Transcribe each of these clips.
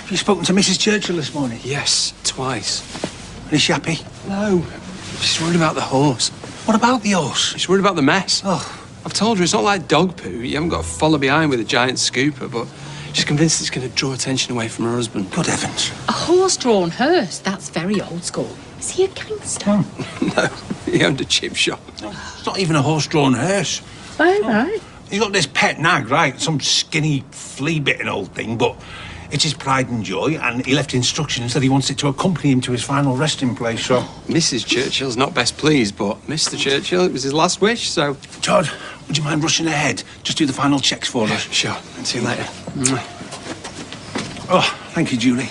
Have you spoken to Mrs. Churchill this morning? Yes, twice. And is she happy? No. She's worried about the horse. What about the horse? She's worried about the mess. Oh. I've told her it's not like dog poo. You haven't got to follow behind with a giant scooper, but she's convinced it's going to draw attention away from her husband. Good heavens. A horse-drawn hearse? That's very old school. Is he a gangster? No, he owned a chip shop. It's not even a horse-drawn hearse. Oh, right. He's got this pet nag, right? Some skinny, flea-bitten old thing, but it's his pride and joy, and he left instructions that he wants it to accompany him to his final resting place, so... Mrs. Churchill's not best pleased, but Mr. Churchill, it was his last wish, so... Todd, would you mind rushing ahead? Just do the final checks for us. Sure. See you later. Oh, thank you, Julie.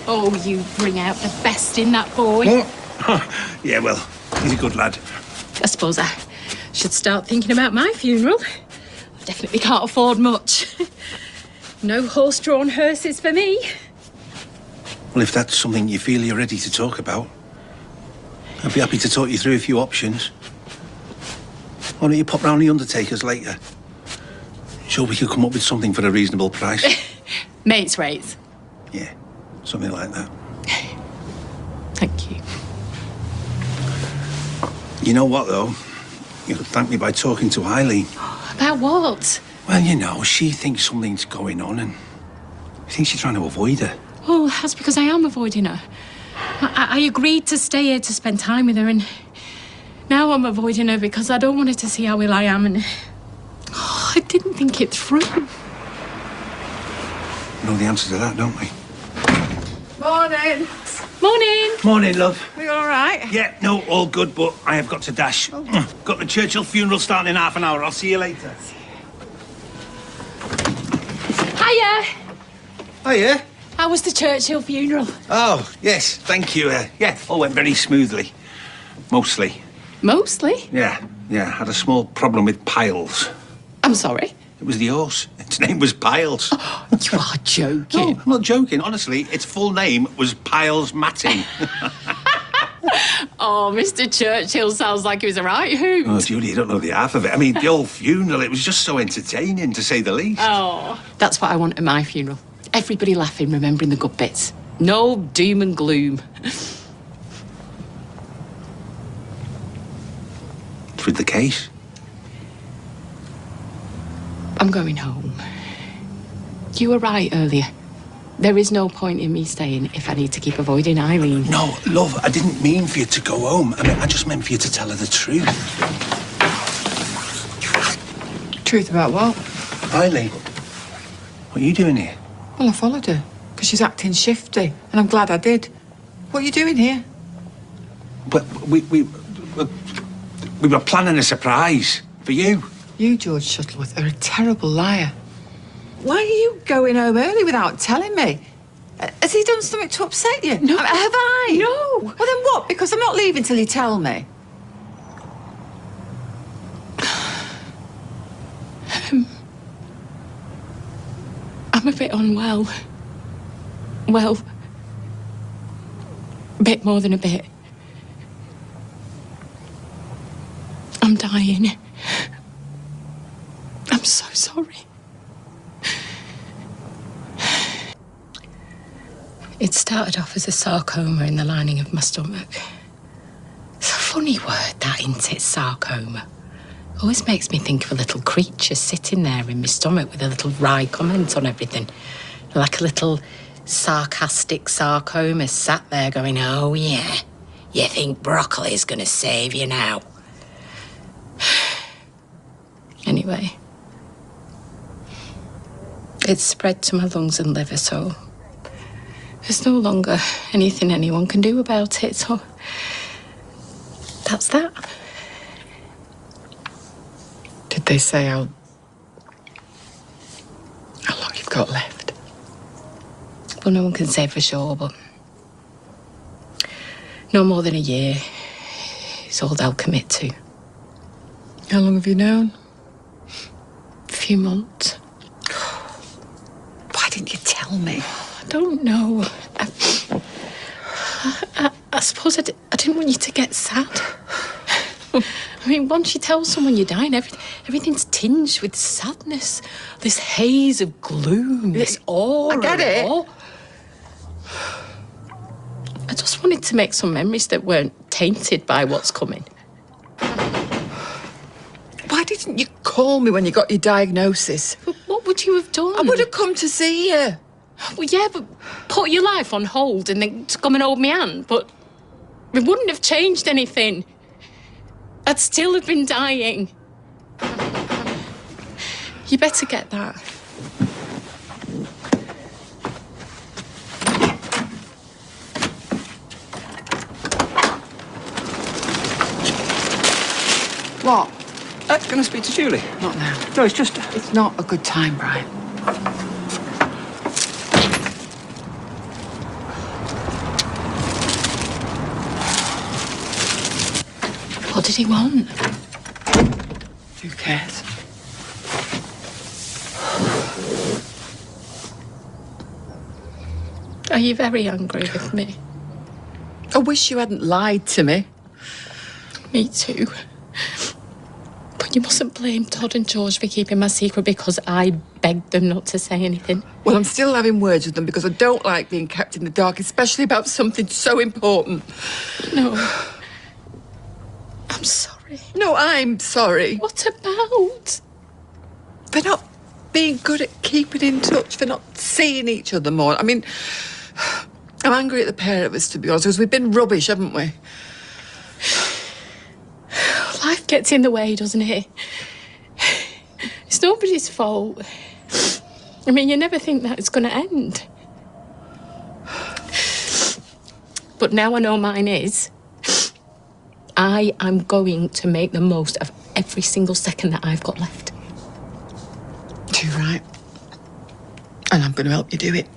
Oh, you bring out the best in that boy. Oh. Yeah, well, he's a good lad. I suppose I should start thinking about my funeral. I definitely can't afford much. No horse-drawn hearses for me. Well, if that's something you feel you're ready to talk about, I'd be happy to talk you through a few options. Why don't you pop round the undertaker's later? Sure, we could come up with something for a reasonable price. Mates' rates. Yeah, something like that. Thank you. You know what, though? You could thank me by talking to Eileen. About what? Well, you know, she thinks something's going on and I think she's trying to avoid her. Well, that's because I am avoiding her. I agreed to stay here to spend time with her, and now I'm avoiding her because I don't want her to see how ill I am, and I didn't think it through. We know the answer to that, don't we? Morning. Morning. Morning, love. Are you all right? Yeah, no, all good, but I have got to dash. Got the Churchill funeral starting in half an hour. I'll see you later. Hiya. Hiya. How was the Churchill funeral? Oh, yes, thank you. Yeah, all went very smoothly. Mostly. Mostly. Yeah. Had a small problem with Piles. I'm sorry. It was the horse. Its name was Piles. Oh, you are joking. No, I'm not joking. Honestly, its full name was Piles Matting. Oh, Mr. Churchill sounds like he was a right hoot. Oh, Julie, you don't know the half of it. I mean, the whole funeral, it was just so entertaining, to say the least. Oh, that's what I want at my funeral. Everybody laughing, remembering the good bits. No doom and gloom. It's with the case. I'm going home. You were right earlier. There is no point in me staying if I need to keep avoiding Eileen. No, love, I didn't mean for you to go home. I just meant for you to tell her the truth. Truth about what? Eileen, what are you doing here? Well, I followed her because she's acting shifty, and I'm glad I did. What are you doing here? But we were planning a surprise for you. You, George Shuttleworth, are a terrible liar. Why are you going home early without telling me? Has he done something to upset you? No. Have I? No. Well, then what? Because I'm not leaving till you tell me. I'm a bit unwell. Well, a bit more than a bit. I'm dying. I'm so sorry. It started off as a sarcoma in the lining of my stomach. It's a funny word, that, isn't it, sarcoma? Always makes me think of a little creature sitting there in my stomach with a little wry comment on everything. Like a little sarcastic sarcoma sat there going, oh, yeah, you think broccoli's going to save you now? Anyway, it's spread to my lungs and liver, so there's no longer anything anyone can do about it, so that's that. Did they say how long you've got left? Well, no one can say for sure, but no more than a year is all they'll commit to. How long have you known? A few months. Why didn't you tell me? I don't know. I suppose I didn't want you to get sad. I mean, once you tell someone you're dying, everything's tinged with sadness. This haze of gloom, this aura. I get it. of awe. just wanted to make some memories that weren't tainted by what's coming. Why didn't you call me when you got your diagnosis? But what would you have done? I would have come to see you. Well, yeah, but put your life on hold and then to come and hold me hand. But it wouldn't have changed anything. I'd still have been dying. You better get that. What? Can I speak to Julie? Not now. No, it's just... It's not a good time, Brian. What did he want? Who cares? Are you very angry with me? I wish you hadn't lied to me. Me too. But you mustn't blame Todd and George for keeping my secret because I begged them not to say anything. Well, I'm still having words with them because I don't like being kept in the dark, especially about something so important. No. I'm sorry. No, I'm sorry. What about? For not being good at keeping in touch, for not seeing each other more. I mean, I'm angry at the pair of us, to be honest, because we've been rubbish, haven't we? Life gets in the way, doesn't it? It's nobody's fault. I mean, you never think that it's going to end. But now I know mine is. I am going to make the most of every single second that I've got left. Too right. And I'm going to help you do it.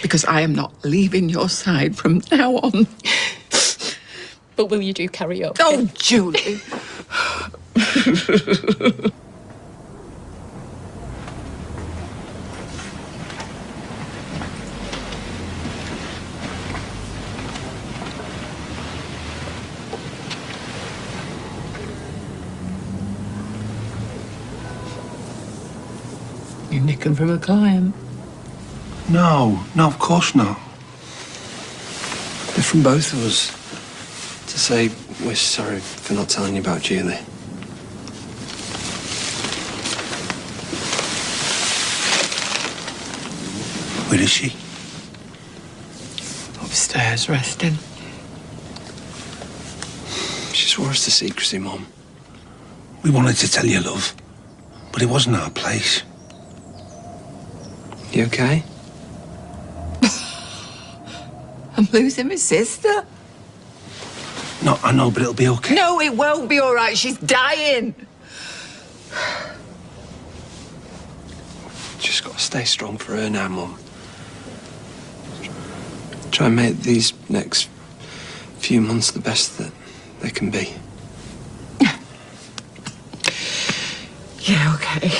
Because I am not leaving your side from now on. But will you do karaoke? Oh, Julie. You nick 'em from a client. No, of course not. They're from both of us. To say we're sorry for not telling you about Julie. Where is she? Upstairs, resting. She swore us to secrecy, Mum. We wanted to tell you, love, but it wasn't our place. You okay? I'm losing my sister. No, I know, but it'll be okay. No, it won't be all right. She's dying. Just got to stay strong for her now, Mum. Try and make these next few months the best that they can be. Yeah, okay.